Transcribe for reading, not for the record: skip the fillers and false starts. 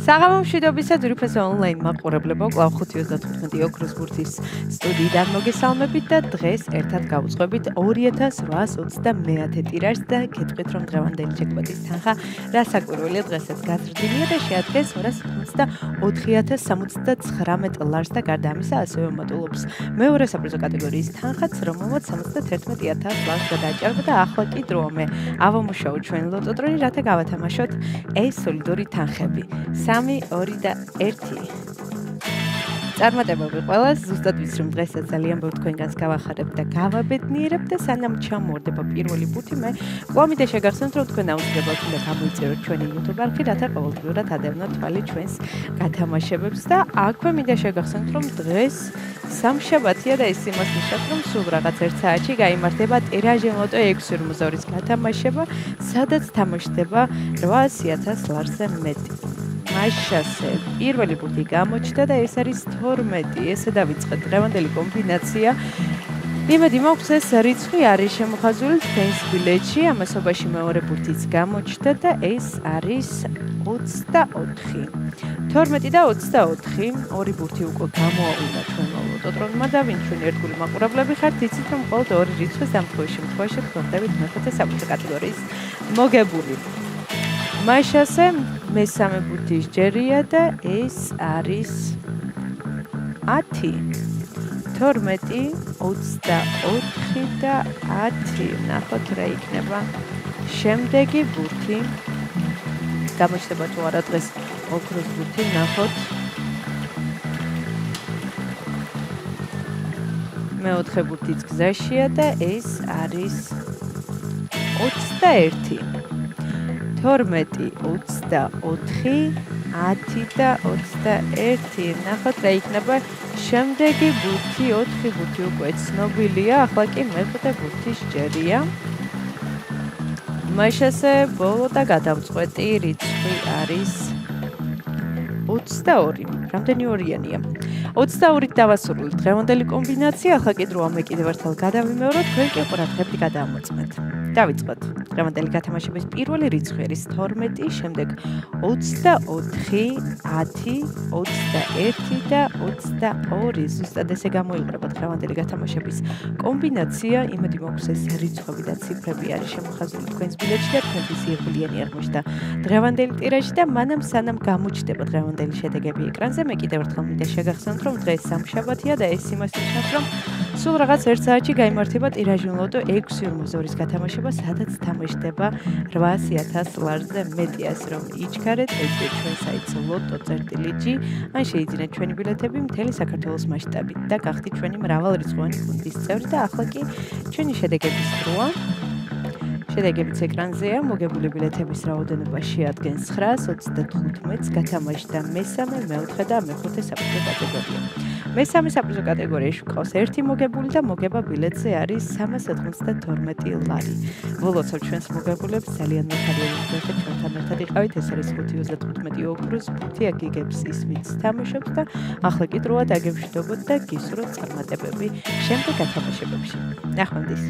საღამო მშვიდობისა ძვირფასო ონლაინ მაყურებლებო, კვლავ 5:35 ოქროს ბურთის სტუდიიდან მოგესალმებით და დღეს ერთად გავუძღვებით 2829 ტირაჟს და გეტყვით, რომ დღევანდელი ჯეკპოტის თანხა რასაკვირველია დღესაც გაზრდილია და შეადგენს 294,079 ლარს და გარდა ამისა ასევე მატულობს მეორე საპრიზო კატეგორიის თანხაც, რომელმაც 71,000 ლარს გადააჭარბა და ახლა კი დროა ავამუშაოთ ჩვენ ლოტოტრონი, რათა გავათამაშოთ ეს სოლიდური თანხები. 3, 2 და 1. წარმატებები ყველას, ზუსტად ვიცი, რომ დღესაც ძალიან ბევრ თქვენგანს გავახარებ და გავაბედნიერებ და სანამ ჩამოვარდება პირველი ბუთი, მე კვლავ მინდა შეგახსენოთ, რომ თქვენ აუცილებლად უნდა გამოიწეროთ ჩვენი YouTube არხი, რათა ყოველდღიურად ადევნოთ თვალი ჩვენს გათამაშებებს და აქვე მინდა შეგახსენოთ, რომ დღეს სამშაბათია და ეს იმას ნიშნავს, რომ სულ რაღაც 1 საათში გაიმართება ტირაჟი ლოტო 6.52-ის გათამაშება, სადაც თამაშდება 800,000 ლარზე მეტი. მაშასე პირველი ბუთი გამოჩნდა და ეს არის 12. ესე დავიწყეთ დღევანდელი კომბინაცია. იმედი მაქვს ეს რიცხვი არის შემოხაზული თქვენს ბილეთში, ამასობაში მეორე ბუთიც გამოჩნდა და ეს არის 24. 12 და 24, ორი ბურთი უკვე გამოავიდა ჩვენმა ლოტოტრონმა და ვინ ჩვენი ერთგული მაყურებლები ხართ, იცით რომ მხოლოდ ორი რიცხვის დამხობის შემთხვევაში გხდებით მეხუთე საპრიზო კატეგორიის მოგებული. მაშასე მესამე ბუთის ჯერია და ეს არის 10. 12, 24 და 10. ნახოთ რა იქნება შემდეგი ბუთი. გამოჩნდება თუ არა დღეს ოქროს ბუთი, ნახოთ. მეოთხე ბუთიც გზაშია და ეს არის 21. 12, 24, 10 და 21. ნახოთ რა იქნება შემდეგი ბუთი, 4 ბუთი უკვე ცნობილია, ახლა კი მეხუთე ბუთის ჯერია. მაშასე ბოლო და გადავწყვეტი რიცხვი არის 22. რამდენი ორიანია? 22-ით დავასრულეთ დღევანდელი კომბინაცია, ახლა კი დროა მე კიდევ ერთხელ გადავიმეოროთ, თქვენ კი ყურადღებით გადაამოწმეთ. დავიწყოთ. დღევანდელი გათამაშების პირველი რიცხვი არის 12, შემდეგ 24, 10, 21 და 22. ზუსტად ესე გამოიყურება დღევანდელი გათამაშების კომბინაცია. იმედი მაქვს ეს რიცხვები და ციფრები არის შემოხაზული თქვენს ბილეთში და თქვენთვის იღბლიანი აღმოჩნდა დღევანდელი ტირაჟი და მანამ სანამ გამოჩნდება დღევანდელი შედეგები ეკრანზე, მე კიდევ ერთხელ მინდა შეგახსენოთ, რომ დღეს სამშაბათია და ეს იმას ნიშნავს, რომ სულ რაღაც 1 საათში გაიმართება ტირაჟი ლოტო 6.52-ის გათამაშება, სადაც თამაშდება 800,000 ლარზე მეტი, ასე რომ იჩქარეთ, ეძებთ ჩვენ საიტს lotto.gi, ან შეიძინეთ ჩვენი ბილეთები მთელი საქართველოს მასშტაბით და გახდით ჩვენი მრავალრიცხოვანი გუნდის წევრი და ახლა კი ჩვენი შედეგების დროა. შედეგებიც ეკრანზეა, მოგებული ბილეთების რაოდენობა შეადგენს 935-ს, გათამაშდა მესამე, მეოთხე და მეხუთე საპრიზო კატეგორია. მესამე საპრიზო კატეგორიაში გვყავს 1 მოგებული და მოგება ბილეთზე არის 392 ლარი. ვლოცავ ჩვენს მოგებულებს, ძალიან მიხარია რომ ჩვენთან ერთად იყავით, ეს არის 5:35 ოქროს ბუთი, აგიგებს ისმის თამაშობს და ახლა კი დროა დაგემშვიდობოთ და გისურვოთ წარმატებები შემდეგ გათამაშებებში. ნახვამდის.